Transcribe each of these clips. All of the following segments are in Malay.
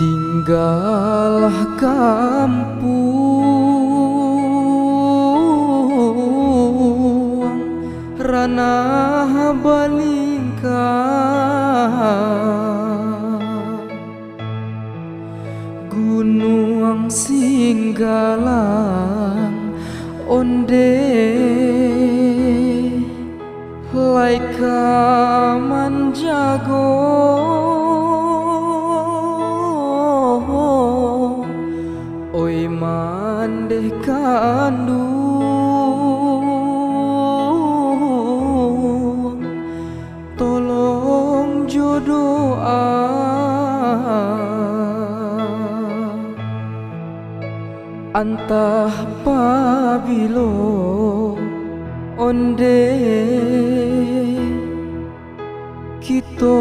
Tinggallah kampung ranah balingkang, gunung singgalang onde laika manjago oi mandeh kandung tolong jodoa antah pabilo onde kito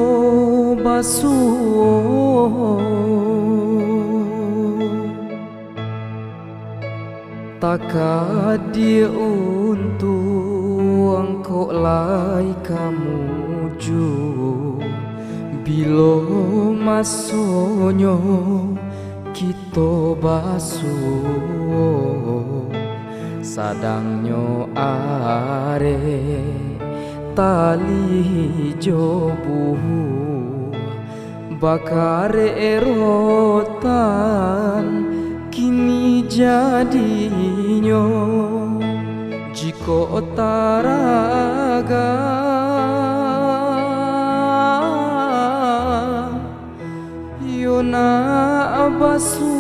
basuh taka dia untung kok lai kamu ju bilo masonyo kito basuh sadangnya are tali jobu bakare erotan kini jadinya jiko taraga yona basuh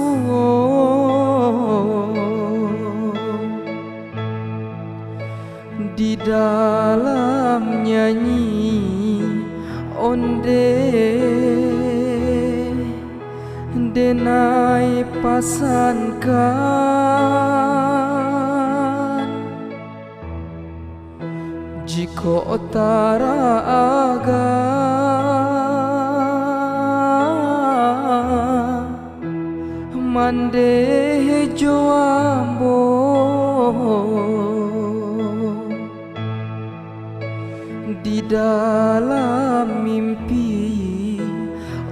di dalam nyanyi onde denai pasankan jika taraga mande joambo di dalam mimpi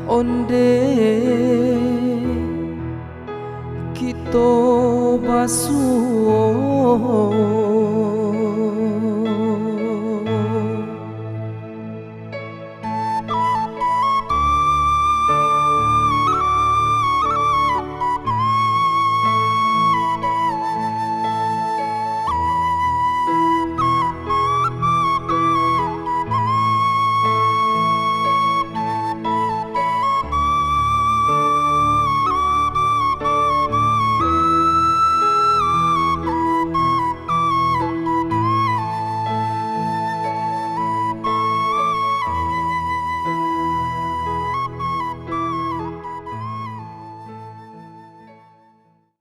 onde kito basuh